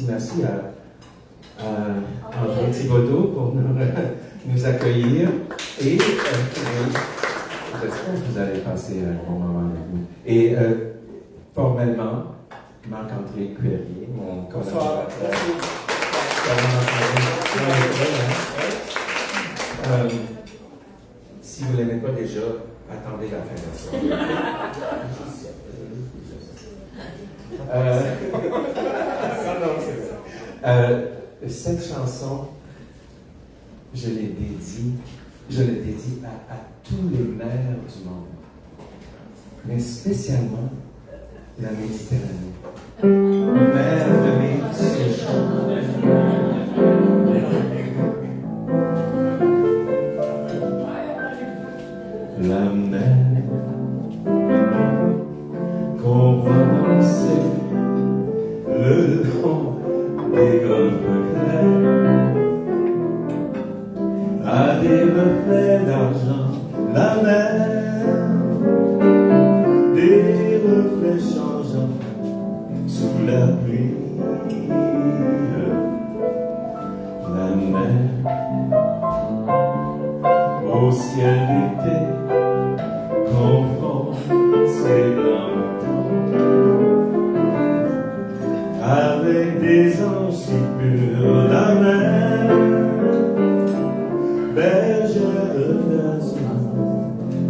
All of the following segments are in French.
Merci à André Thibodeau pour nous accueillir et j'espère que vous allez passer un bon moment avec nous. Et formellement, Marc-André Cuérier, mon collaborateur. Si vous ne l'aimez pas déjà, attendez la fin de la soirée. Cette chanson, je l'ai dédie à tous les mères du monde, mais spécialement la Méditerranée. Mère de mes séjours. à des reflets d'argent, la mer, des reflets changeants sous la pluie. La mer au ciel d'été confond ses blancs avec des anges si purs. La mer, bergère d'azur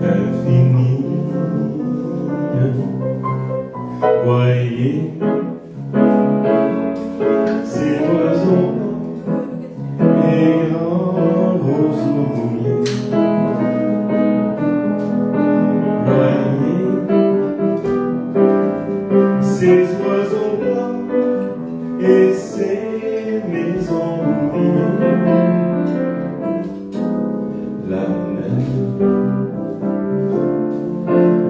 infinie, voyez ces oiseaux et grands roseaux mouillés. Voyez ces oiseaux blancs et ces maisons mouillées. La mer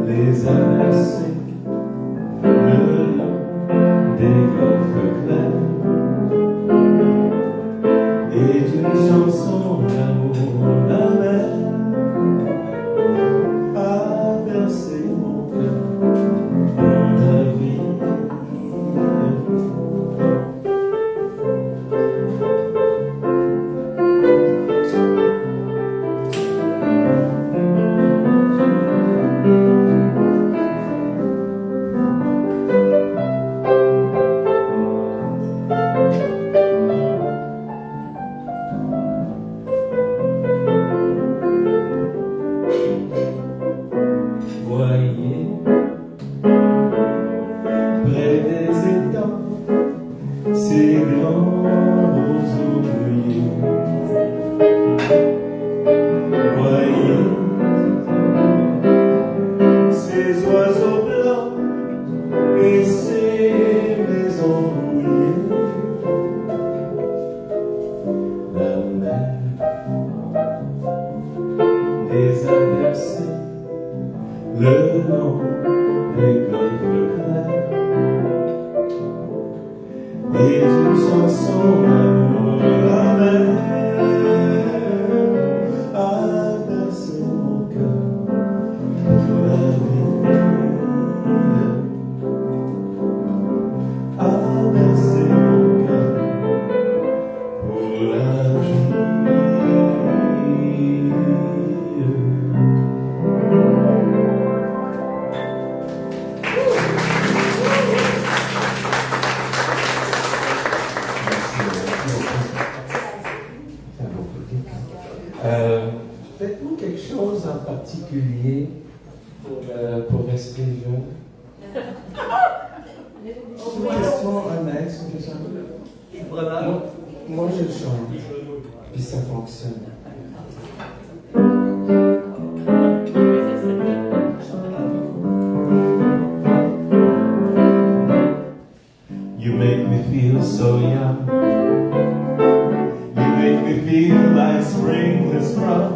les a bercés le long des golfes clairs et d'une chanson d'amour. La mer a bercé mon cœur pour la vie. Voyez, près des étangs, ces grands roseaux mouillés. Voyez, ces oiseaux blancs et ces maisons mouillées. La mer les a bercés le long des golfes clairs et d'une chanson d'amour. La mer a bercé mon cœur pour la vie, a bercé mon cœur pour la vie. Faites-vous quelque chose en particulier pour rester jeune? C'est une question honnête, c'est une question honnête. Moi, je chante, puis ça fonctionne. You make me feel so young. You make me feel like spring has sprung.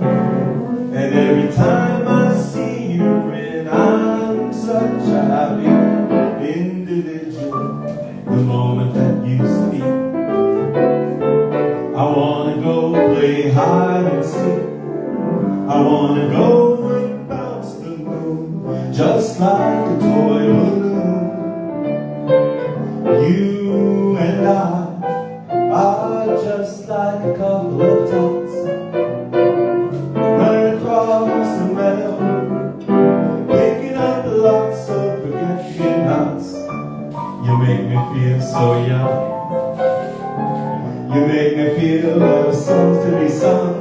And every time I see you grin, I'm such a happy individual. The moment that you speak, I wanna go play hide and seek. I wanna go and bounce the moon, just like a toy balloon. You and I are just like a couple of tots running across the meadow, picking up lots of forget-me-nots. You make me feel so young. You make me feel there are songs to be sung,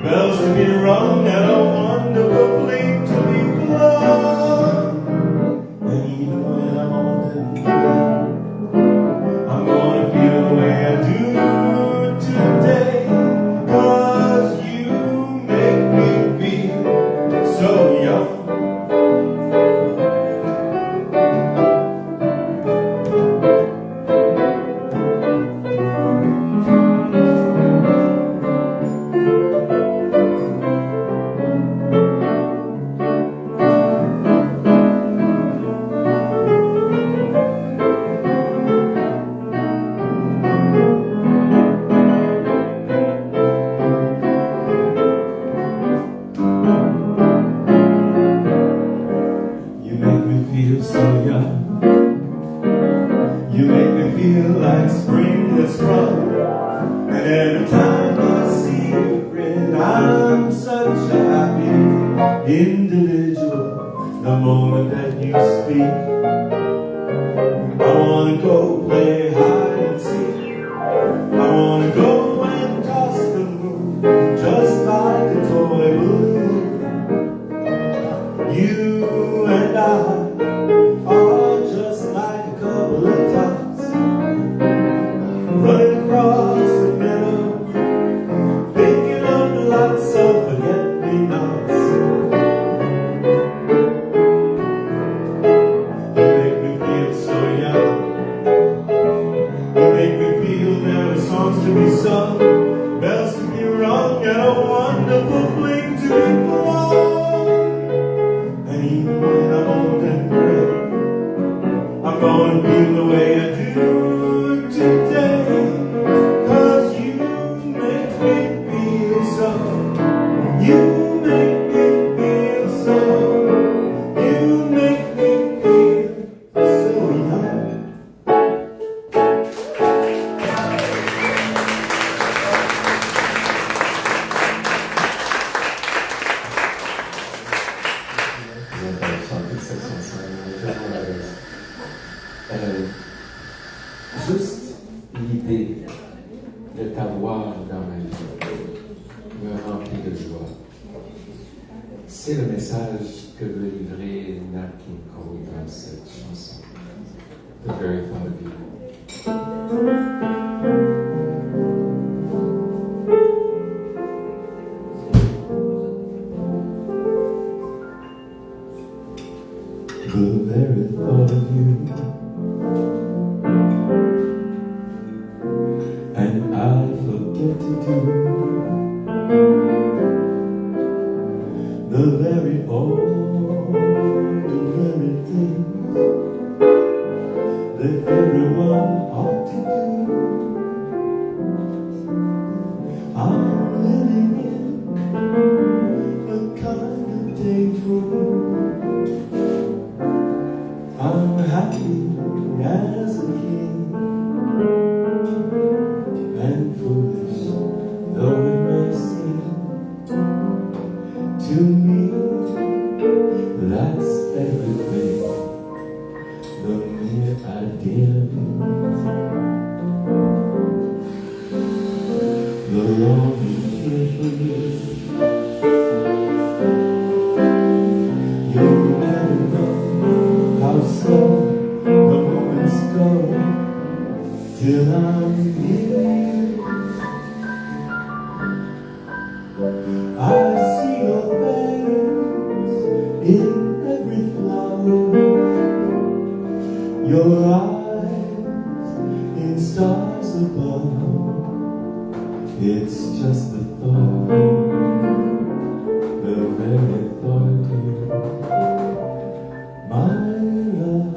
bells to be rung, and a wonderful fleet to be flown. And even when I'm old and gray, I'm gonna feel the way I do today, 'cause you make me feel so young. individual the moment that you speak. I wanna go play hide and seek. I wanna go and toss the moon just like a toy balloon. You and I are just like a couple of tots running across the meadow, picking up lots of forget-me-nots. You make me feel so young. You make me feel there are songs to be sung, bells to be rung, and a wonderful fling to be flung. And even when I'm old and gray, I'm gonna feel the way I do today. 'Cause you make me feel so. You make me feel so. You make me feel so young. Juste l'idée de t'avoir dans ma vie me remplit de joie. C'est le message que veut livrer Nat King Cole dans cette chanson. The very thought of you. The very thought of you, and I forget to do the very ordinary things that everyone ought to do. I'm living in a kind of daydream. I'm happy as a king, and foolish though it may seem to me, that's everything. The mere idea of you, the longing here for you. You never know how slow the moments go till I'm near you. I see your face in every flower, your eyes in stars above. It's just the thought of you, the very thought of you, my love.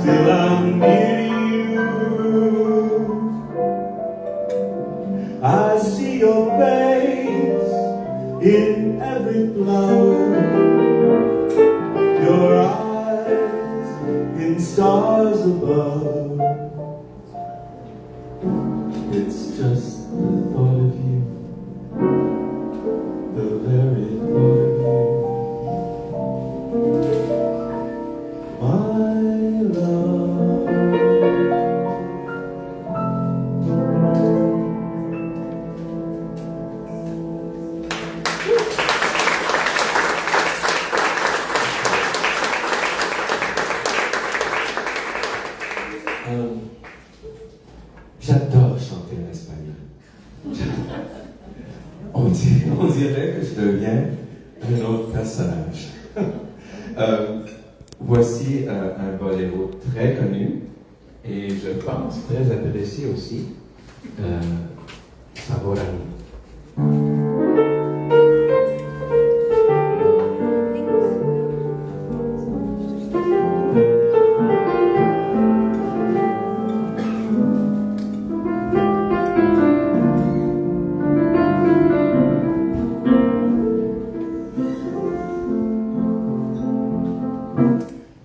Till I'm near you, I see your face in every flower, your eyes in stars above. It's just the thought of you, the very thought of you, my love. J'adore chanter en espagnol. On dirait que je deviens un autre personnage. Voici un boléro très connu et je pense très apprécié aussi. Sabor a mí.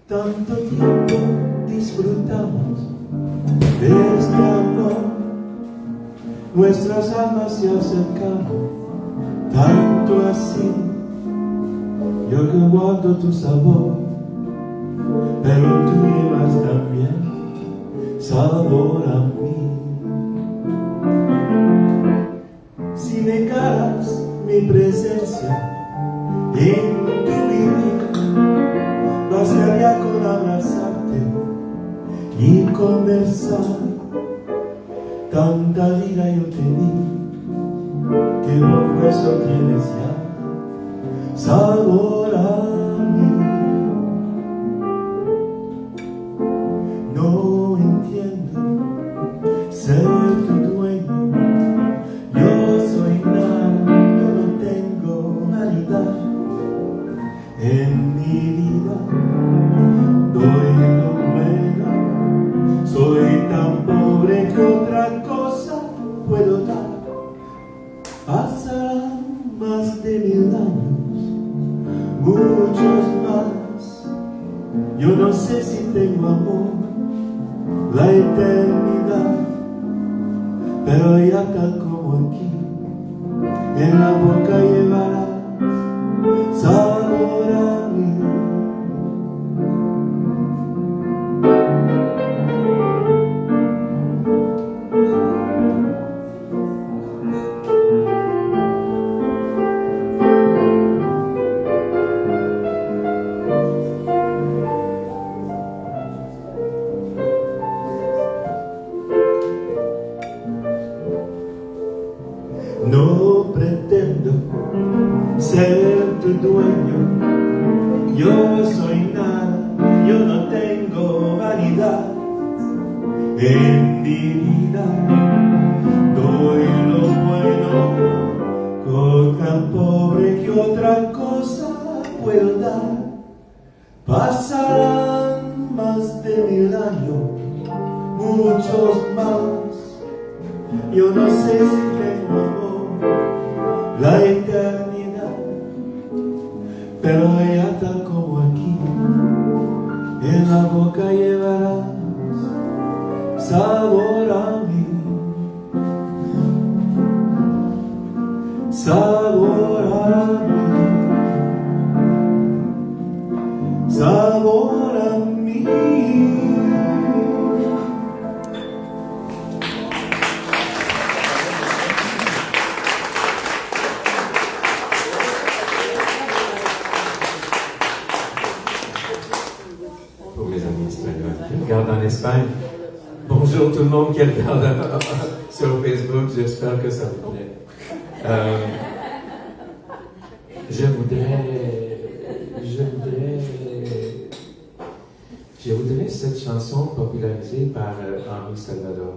Tanto tiempo disfrutamos de este amor, nuestras almas se acercaron, tanto así, yo que guardo tu sabor, pero tú llevas también sabor a mí. Si negaras mi presencia en tu vivir, bastaría con abrazarte y conversar. Tanta vida yo te di, que por eso tienes ya sabor a mí. No entiendo ser tu dueño, yo soy nada, yo no tengo vanidad en mi vida. Doy lo bueno, soy tan pobre que otra cosa puedo dar. Pasarán más de 1000 años, muchos más. Yo no sé si tengo amor, la eternidad, pero ya tal como aquí, en la boca llevarás sabor a mí. No pretendo ser tu dueño, yo soy nada, yo no tengo vanidad en mi vida. Doy lo bueno, con tan pobre que otra cosa puedo dar. Pasarán más de 1000 años, muchos más. Yo no sé si tengo amor, la eternidad, pero ella tal como aquí, en la boca llevarás sabor a mí, sabor a mí, sabor a mí. Pour mes amis espagnols qui regardent en Espagne. Bonjour tout le monde qui regarde sur Facebook, j'espère que ça vous plaît. Je voudrais cette chanson popularisée par Henri Salvador.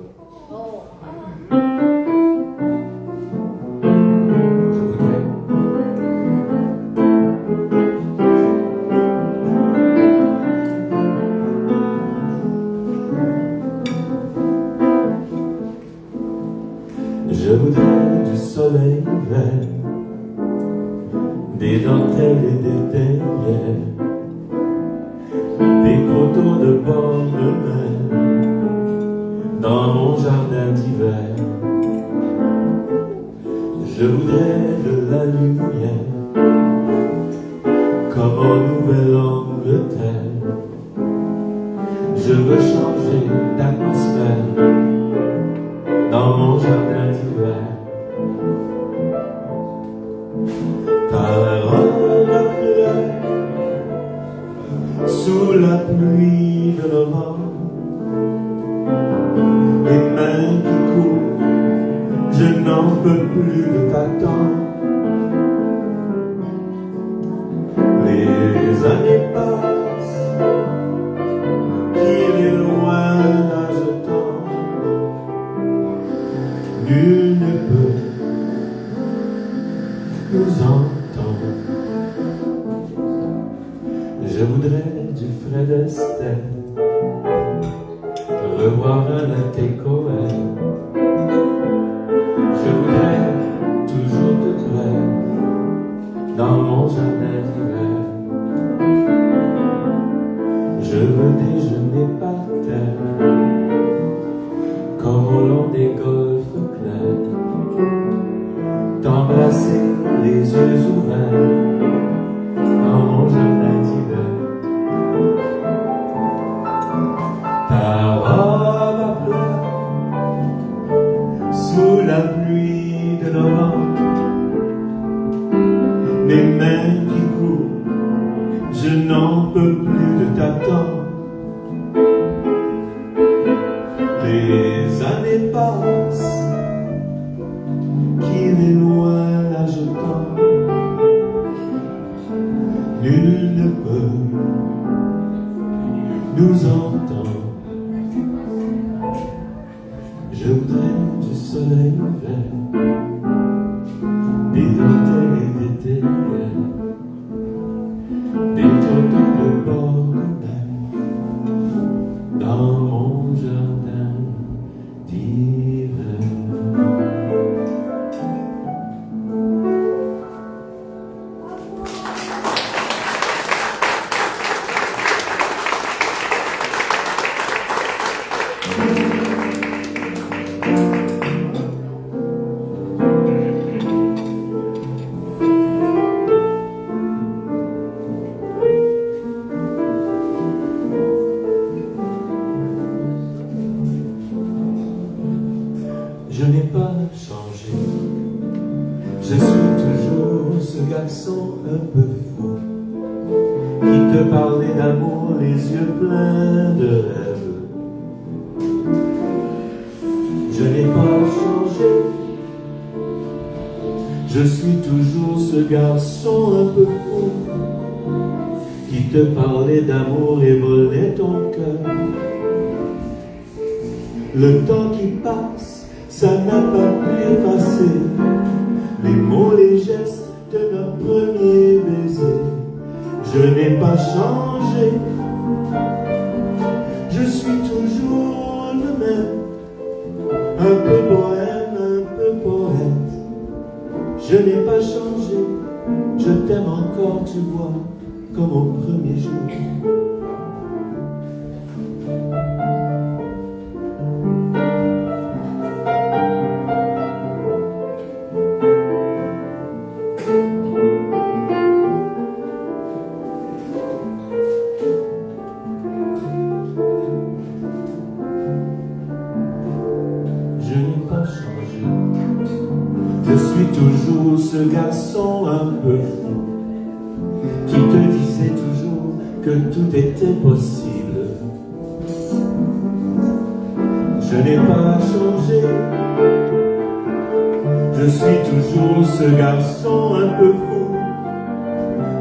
Je voudrais du soleil vert, des dentelles et des théières, des photos de bord de mer dans mon jardin d'hiver. Je voudrais de la lumière comme en Nouvelle-Angleterre. Je veux changer d'atmosphère dans mon jardin d'hiver. Parole à fleur sous la pluie de novembre, mains qui courent, je n'en peux plus de t'attendre. Les années passent, qu'il est loin l'âge temps. Nul ne peut nous entendre. Je voudrais du Fred Astaire, revoir un Tate Cohen. Je voudrais toujours te près dans mon jardin d'hiver. Je veux déjeuner par terre, comme au long des golfes clairs, t'embrasser les yeux ouverts dans mon jardin d'hiver. Ta robe à plat sous la pluie de novembre, mes mains qui courent, je n'en peux plus de t'attendre. Les années passent, qu'il est loin l'âge temps. Nul ne peut nous entendre. Je voudrais du soleil vert, des dentelles et des télés, des photos de bord de mer, dans mon jardin d'hiver. Je n'ai pas changé, je suis toujours ce garçon un peu fou qui te parlait d'amour, les yeux pleins de rêve. Je n'ai pas changé, je suis toujours ce garçon un peu fou qui te parlait d'amour et volait ton cœur. Le temps qui passe, ça n'a pas pu effacer les mots, les gestes de notre premier baiser. Je n'ai pas changé, je suis toujours le même, un peu bohème, un peu poète. Je n'ai pas changé, je t'aime encore, tu vois, comme au premier jour. Je n'ai pas changé, je suis toujours ce garçon un peu fou qui te disait toujours que tout était possible. Je n'ai pas changé, je suis toujours ce garçon un peu fou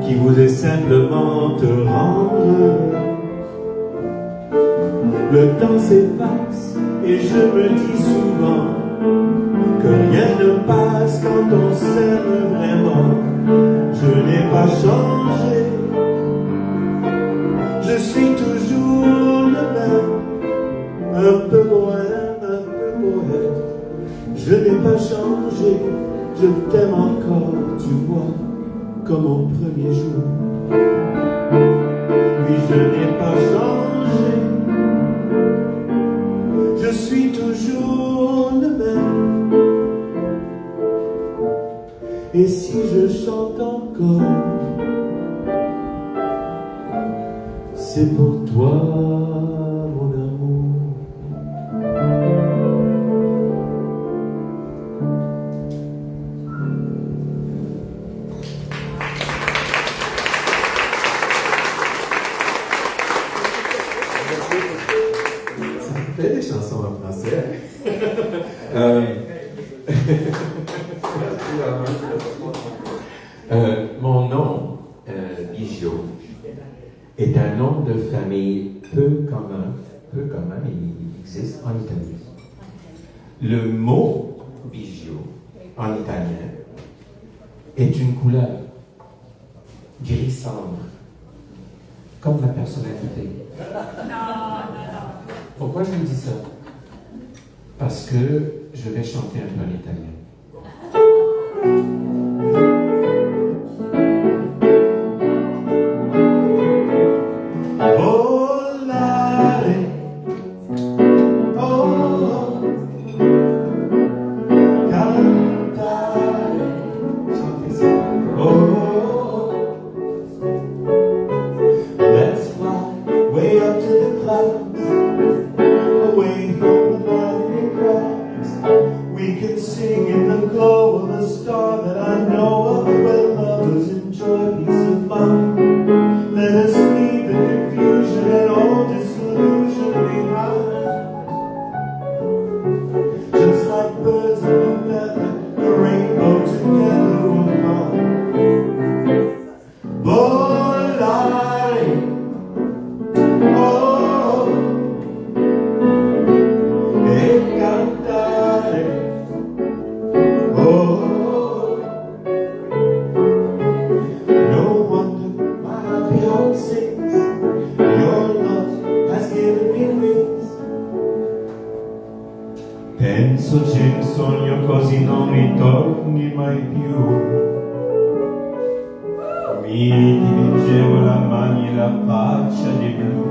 qui voulait simplement te rendre heureux. Le temps s'efface et je me dis souvent que rien ne passe quand on s'aime vraiment. Je n'ai pas changé, je suis toujours le même, un peu bohème, un peu poète. Je n'ai pas changé, je t'aime encore, tu vois, comme au premier jour. Oui, je n'ai pas changé, je suis toujours le même. Et si je chante encore, c'est pour toi, mon amour. On fait des chansons en français. Mon nom, Biggio, est un nom de famille peu commun, mais il existe en Italie. Le mot Biggio, en italien, est une couleur gris sombre, comme ma personnalité. Pourquoi je vous dis ça? Parce que je vais chanter un peu en italien. Volare, oh, cantare, oh, let's fly way up to the clouds, away from the maddening crowds. We can sing in the glow of a star that I know of, where lovers enjoy peace of mind. Let us leave the confusion and all disillusion behind. Just like birds in a feather, a rainbow together we'll find. Volare, oh, e cantare, oh. No wonder my happy heart sings. Your love has given me wings. Penso c'è un sogno così non ritorni mai più. Mi dipingevo la mano e la faccia di blu.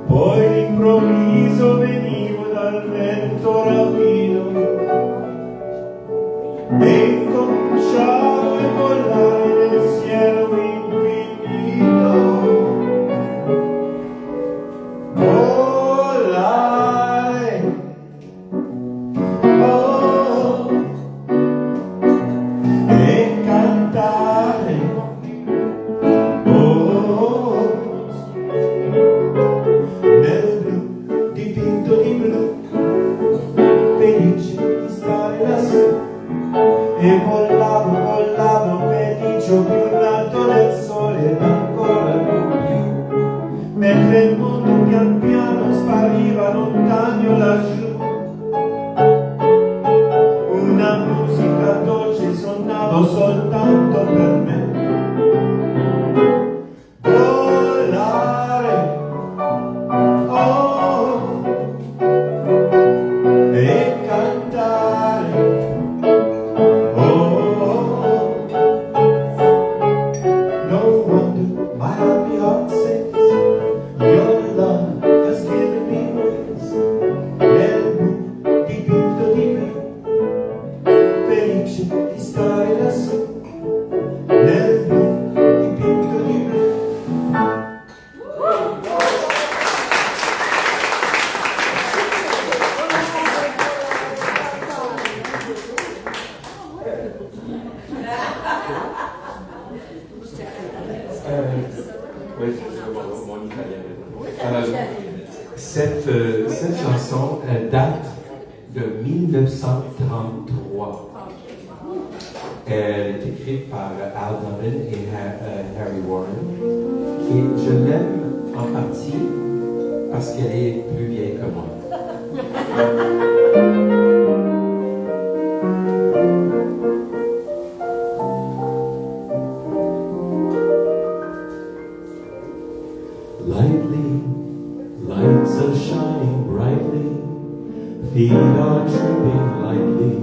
Poi all'improvviso venivo dal vento rapido e cominciavo a volare nel cielo infinito. Volare, oh, e cantare, oh, nel blu, dipinto di blu, felice di stare lassù. E volavo felice più in alto del sole ed ancora più, mentre il mondo pian piano spariva lontano laggiù. Una musica dolce suonava soltanto per me. Volare, oh, e cantare, oh, no wonder my happy heart sings. Your love has given me wings. Nel blu dipinto di blu, felice di stare lassù. Nel blu dipinto di blu. Oui, c'est mon italien. Cette chanson date de 1933. Elle est écrite par Al Donovan et Harry Warren. Et je l'aime en partie parce qu'elle est plus vieille que moi. Lightly, lights are shining brightly, feet are tripping lightly,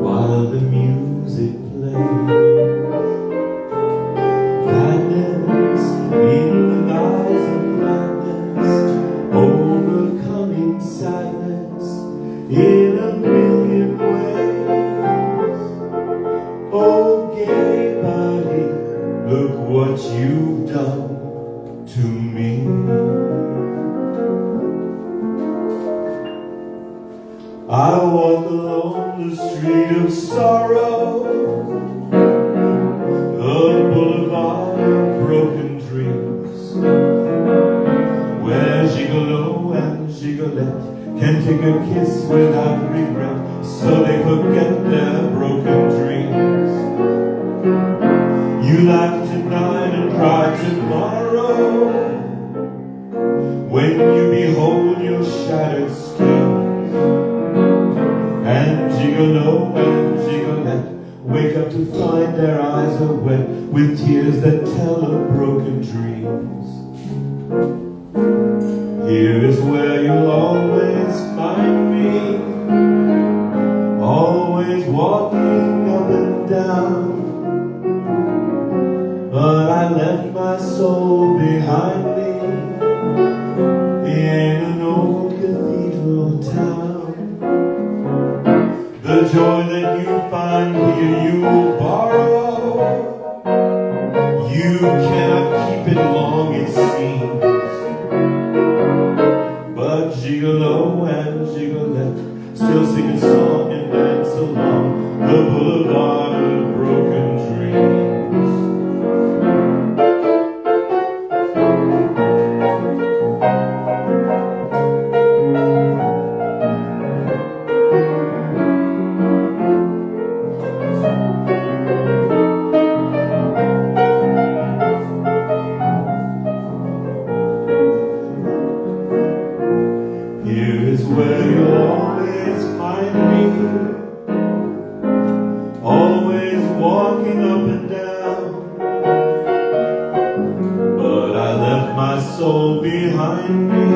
while the music plays. Gladness in the eyes of gladness, overcoming sadness in a million ways. Oh, gay body, look what you've done to me. I walk along the street of sorrow, the boulevard of broken dreams, where gigolo Gigolette can take a kiss without regret, so they forget their broken dreams. You laugh tonight and cry tomorrow when you behold your shattered schemes. And Gigolo and Gigolette wake up to find their eyes are wet with tears that tell of broken dreams. Here is where you'll always find me, always walking up and down. But I left my soul behind me in an old cathedral town. The joy that you find here you will borrow. You cannot keep it long, it seems. But Gigolo and Gigolette still sing a song and dance along the boulevard of broken dreams. Here is where you'll always find me, always walking up and down. But I left my soul behind me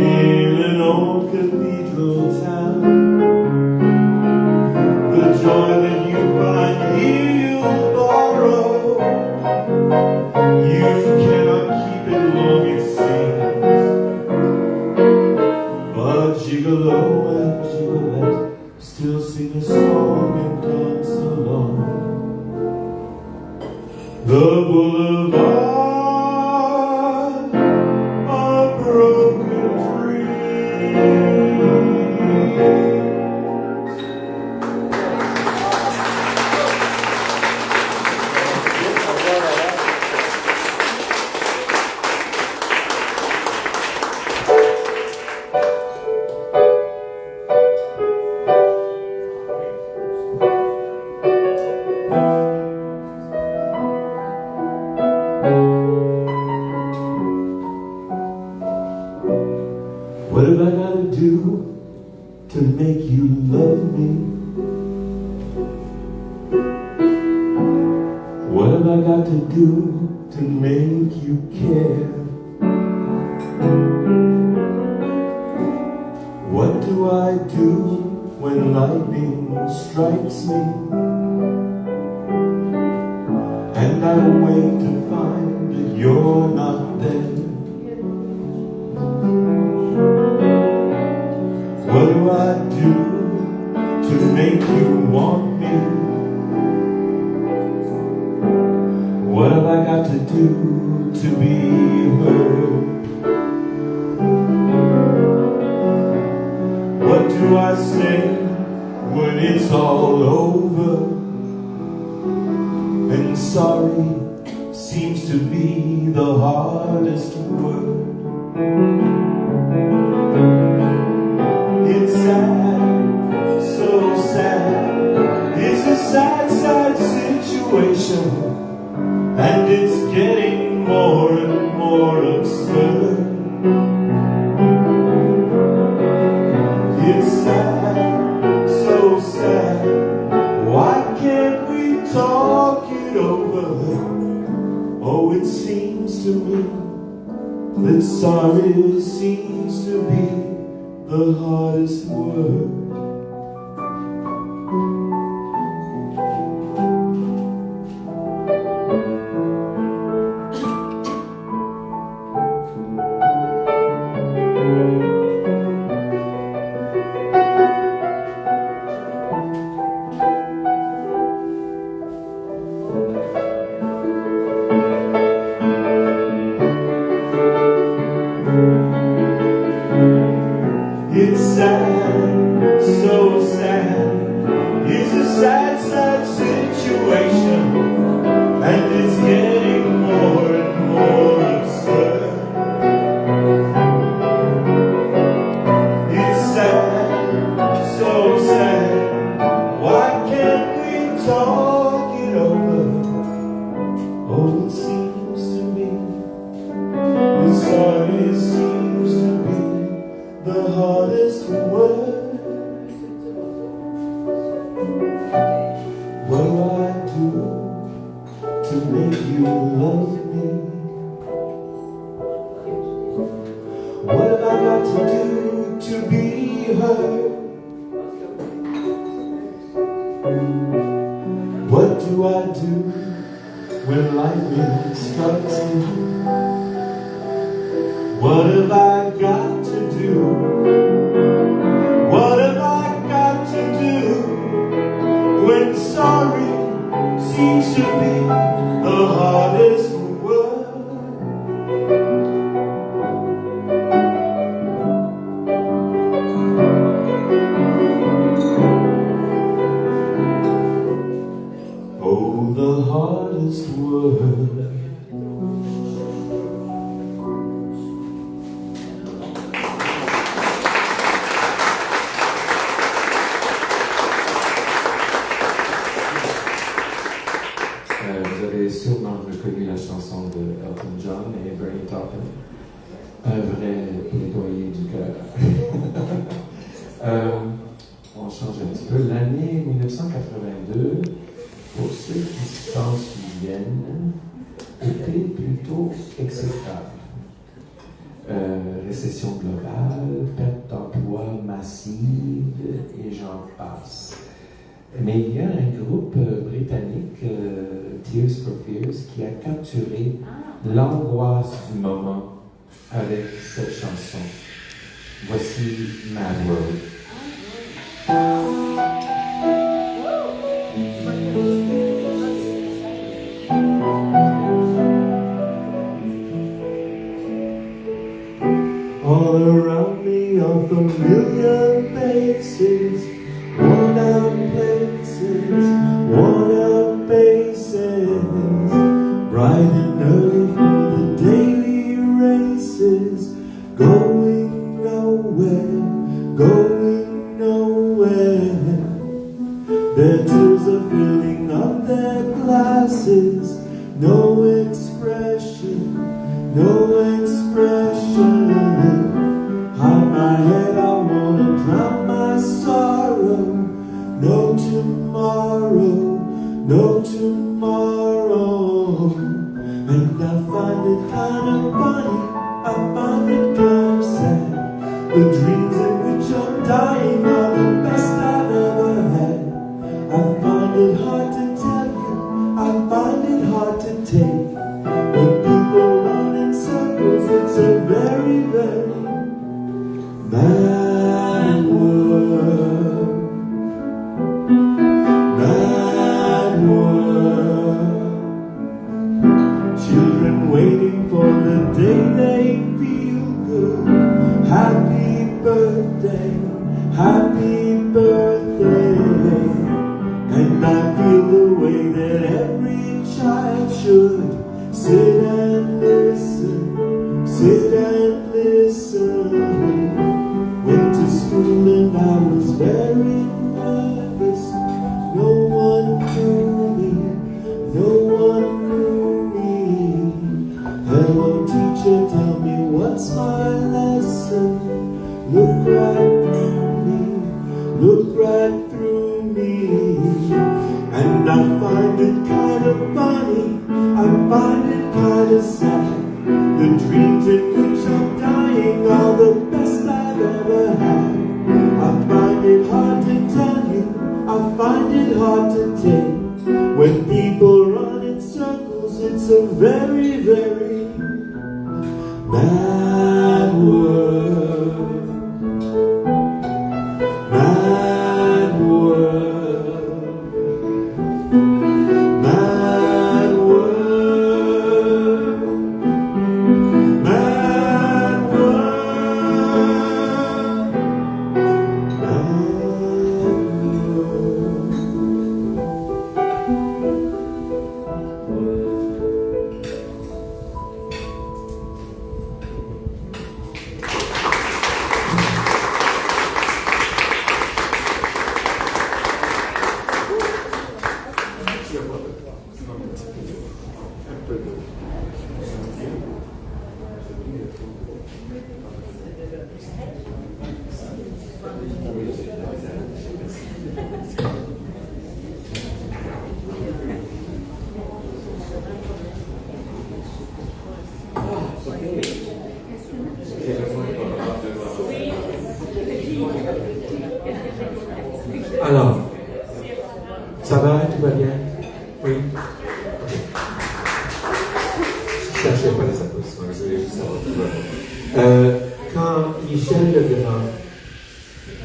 in an old cathedral town. The joy that you find here you'll borrow. You cannot keep it long, it seems. But Gigolo and Gigolette still sing a song and dance along the boulevard of broken dreams. What have I got to do to make you love me? What have I got to do to make you care? What do I do when lightning strikes me? And I wait to find that you're not there. What do I do to make you want me? What have I got to do to be heard? What do I say when it's all over? And sorry seems to be the hardest word. It's sad, so sad. It's a sad, sad situation, and it's getting more and more absurd. It's sad, so sad. Why can't we talk it over? Oh, it seems to me that sorry seems to be the hardest word. It's sad, Sorry seems to be the hardest word. What do I do to make you love me? What have I got to do to be heard? What do I do when lightning strikes me? What have I got to do? What have I got to do when sorry seems to be the hardest word? Oh, the hardest word. Vous avez sûrement reconnu la chanson de Elton John et Bernie Taupin. Un vrai plaidoyer du cœur. On change un petit peu. L'année 1982, pour ceux qui s'en souviennent, était plutôt exécrable. Récession globale, perte d'emploi massive et j'en passe. Mais il y a un groupe britannique, Tears for Fears, qui a capturé l'angoisse du moment avec cette chanson. Voici Mad World. All around me are familiar faces, worn out places, worn out faces, bright and early for the daily races, going nowhere, going nowhere. Their tears are filling up their glasses, no expression, no expression. Hide my head, I wanna drown my sorrow. No tomorrow, no tomorrow. And I find it kind of funny, I find it kind of sad. The dreams in which I'm dying are the best I've ever had. I find it hard to tell you, I find it hard to take. When people run in circles, it's a very, very mad world. Mad world. Children waiting for the day they feel good. Happy birthday, happy birthday. And I feel the way that every child should. Sit and listen, sit and listen. Went to school and I was very nervous. No one knew me, no one knew me. Hello teacher, tell me what's my lesson. Look right through me, look right through me. And I find it kind of funny, I find it kind of sad. The dreams in which I'm dying are the best I've ever had. I find it hard to tell you, I find it hard to take. When people run in circles, it's a very, very mad world. Mad world. Mad world. Mad world. Mad world. Alors, ça va, tout va bien? Oui. Je ne cherchais pas les applaudissements, je voulais juste savoir tout va bien. Quand Michel Legrand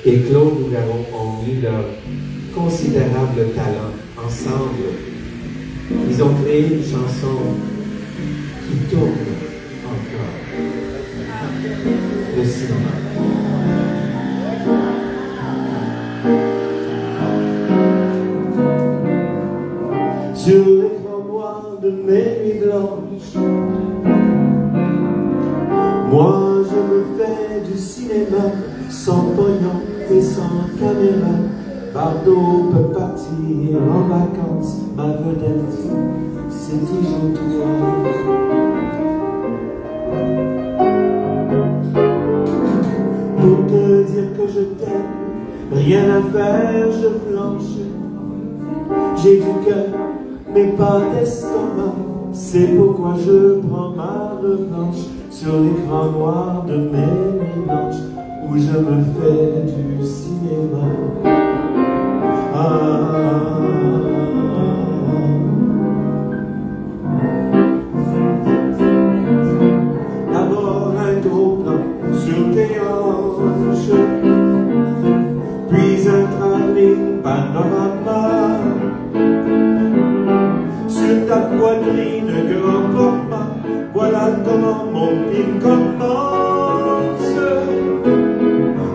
et Claude Nougaro ont mis leur considérable talent ensemble, ils ont créé une chanson qui tourne encore. Le cinéma. Sur l'écran noir de mes nuits blanches, moi je me fais du cinéma, sans pognon et sans caméra. Bardot peut partir en vacances, ma vedette, c'est toujours toi. Pour te dire que je t'aime, rien à faire, je flanche. J'ai du cœur, mais pas d'estomac, c'est pourquoi je prends ma revanche sur l'écran noir de mes nuits blanches, où je me fais du cinéma. D'abord un gros plan sur tes hanches, puis un travelling panorama sur ta poitrine grand format. Voilà comment mon film commence.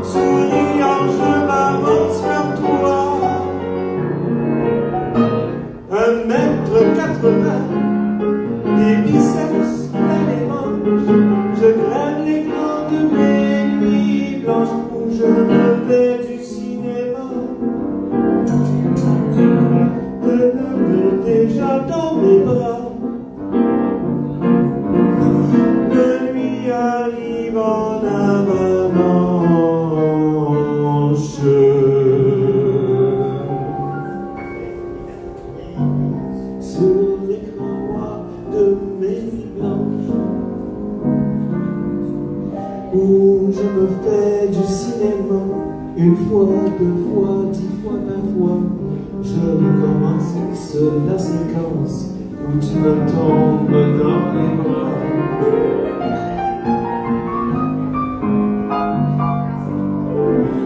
Souriant, je m'avance vers toi. 1,80 m, des biceps plein les manches. Je crève l'écran de mes nuits blanches, où je me fais du cinéma. Déjà dans mes bras, la nuit arrive en avalanche. Sur l'écran noir de mes nuits blanches, où je me fais du cinéma, une fois, 2 fois, 10 fois, 20 fois. Je recommence la séquence où tu me tombes dans les bras.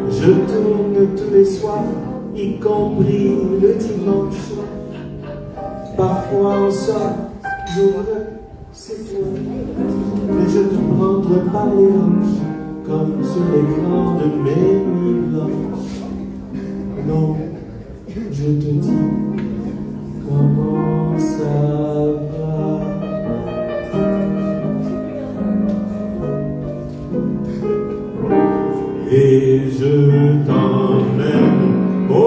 Je tourne tous les soirs, y compris le dimanche. Parfois en soir, j'ouvre, c'est toi. Mais je te prendrai par les hanches, comme sur l'écran de mes nuits blanches. Non. Je te dis comment ça va. Et je t'emmène au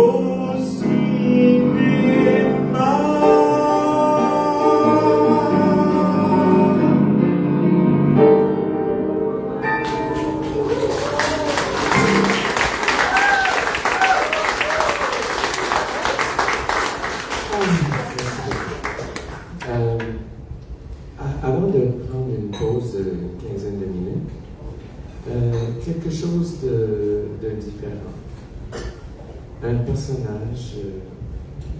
cinéma. Avant de prendre une pause d'une quinzaine de minutes, quelque chose de différent. Un personnage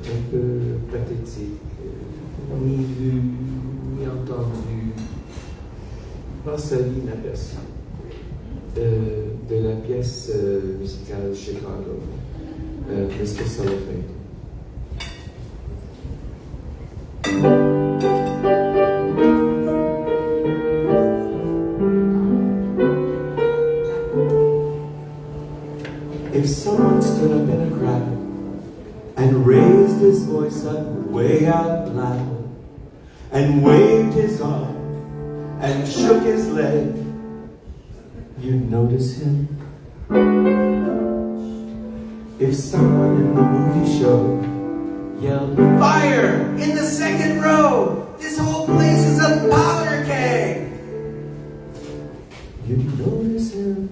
un peu pathétique, ni vu, ni entendu, passe sa vie inaperçue, de la pièce musicale Chicago, Mr. Cellophane. If someone stood up in a crowd and raised his voice up way out loud and waved his arm and shook his leg, you'd notice him. If someone in the movie show yelled, "Fire! In the second row! This whole place is a powder keg!" you'd notice him.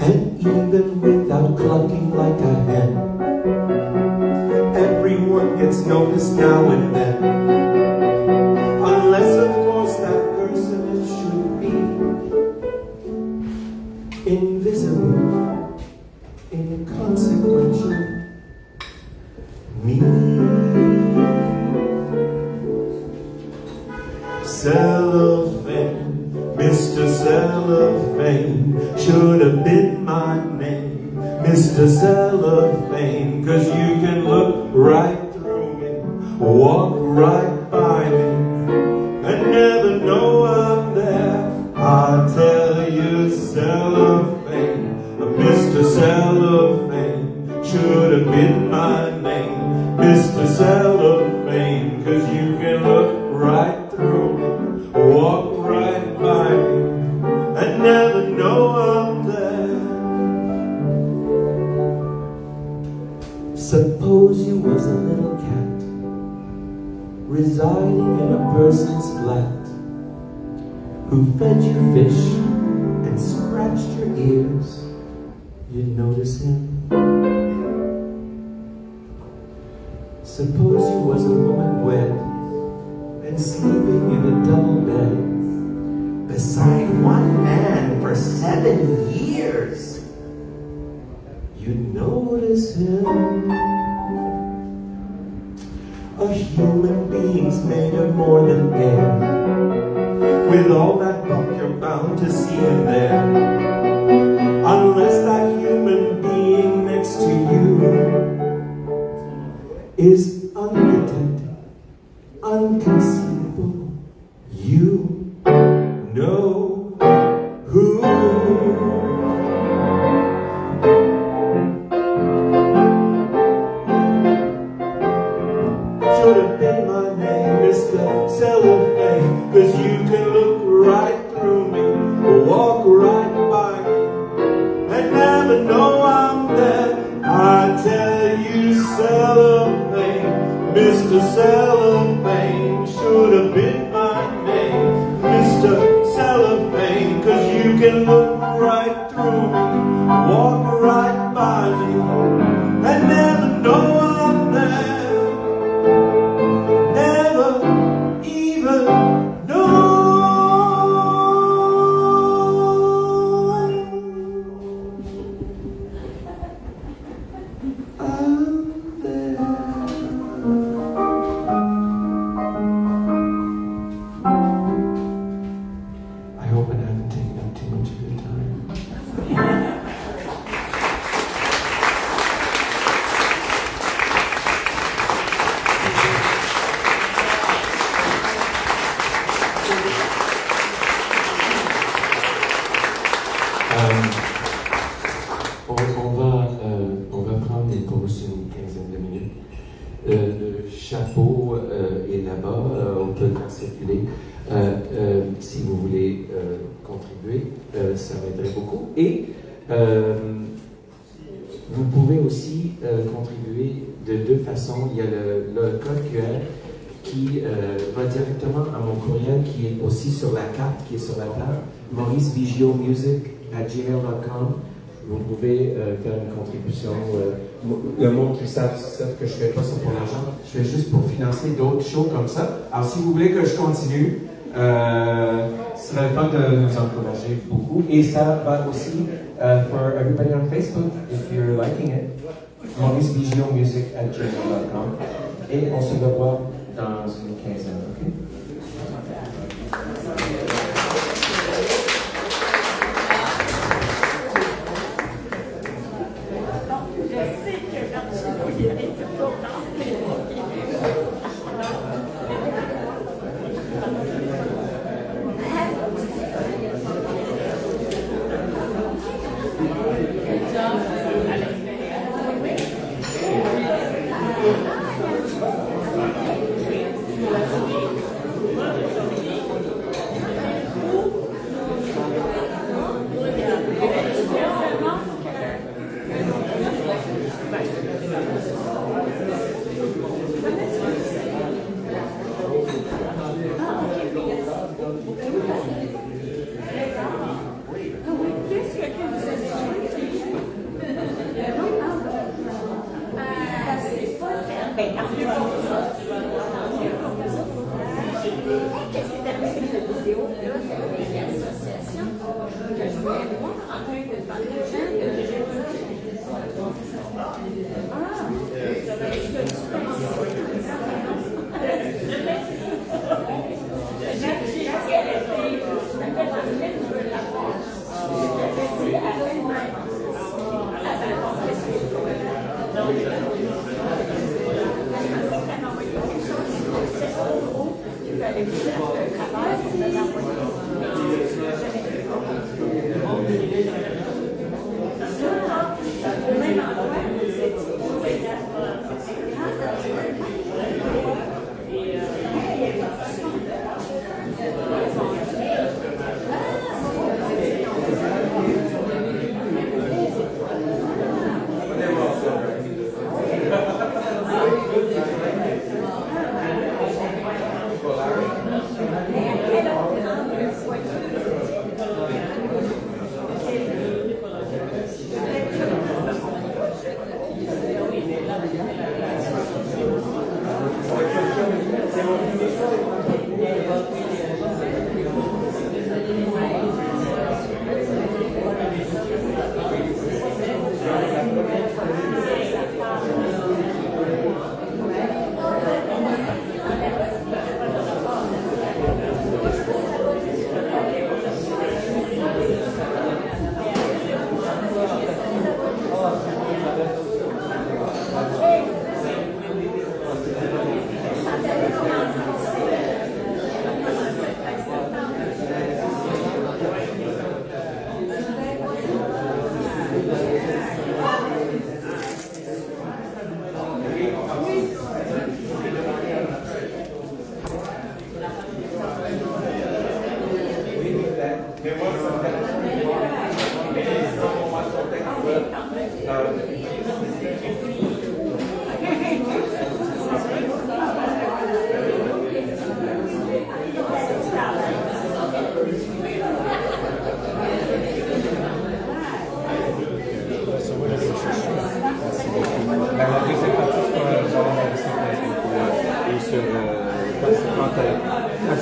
And even without clucking like a hen, everyone gets noticed now and then. Unless, of course, that person should be invisible, inconsequential. Me. Cellophane, Mr. Cellophane, should have been my name, Mr. Cellophane, 'cause you can look right through me, walk right by me, and never know I'm there. I tell you, Cellophane, Mr. Cellophane, should have been my name, Mr. Cellophane, 'cause you can look right through me, walk right by me, and never know I'm there. Suppose you was a little cat residing in a person's flat, who fed you fish and scratched your ears. You'd notice him. Suppose you was a woman wed and sleeping in a double bed beside one man for 7 years. You'd notice him. A human being's made of more than air. With all that bulk, you're bound to see him there. Unless that human being next to you is undetected, unconceivable, you know who. Should have been my name, Mr. Cellophane, 'cause you can look right through me, walk right by me, and never know I'm there. I tell you, Cellophane, Mr. Cellophane, should have been my name, Mr. Cellophane, 'cause you can look right through me, walk right by me, and never know I'm there. Never even know I'm there. I hope I haven't taken up too much of your time. On va prendre des pauses une quinzaine de minutes. Le chapeau est là-bas, on peut le faire circuler. Si vous voulez contribuer, ça m'aiderait beaucoup. Et vous pouvez aussi contribuer de deux façons. Il y a le code QR qui va directement à mon courriel qui est aussi sur la carte, qui est sur la table, mauricevigiomusic@gmail.com. Vous pouvez faire une contribution. Le monde qui savent que je ne fais pas ça pour l'argent, je fais juste pour financer d'autres shows comme ça. Alors si vous voulez que je continue, ce serait le fun de nous encourager beaucoup. Et ça va aussi for everybody on Facebook, if you're liking it, mauricevigiomusic@gmail.com. Et on se revoit dans une quinzaine, ok?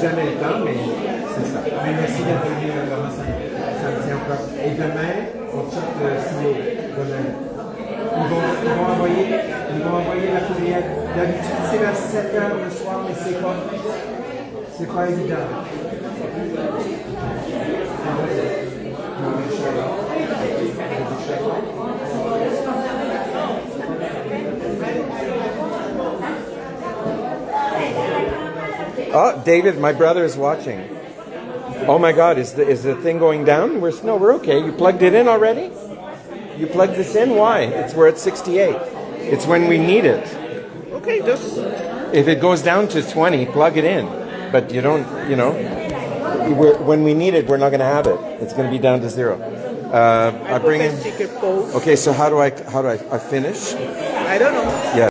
Jamais le temps, mais c'est ça. Mais merci d'être venu, vraiment, ça me tient encore. Et demain, on check le CEO. Demain. Ils vont envoyer la courriel. D'habitude, c'est vers 7 h le soir, mais c'est pas évident. Oh, David, my brother is watching. Oh my God, is the thing going down? We're okay. You plugged it in already? You plugged this in? Why? We're at 68. It's when we need it. Okay, just if it goes down to 20, plug it in. But you don't, when we need it, we're not going to have it. It's going to be down to 0. I bring in. Okay, so how do I finish? I don't know. Yeah.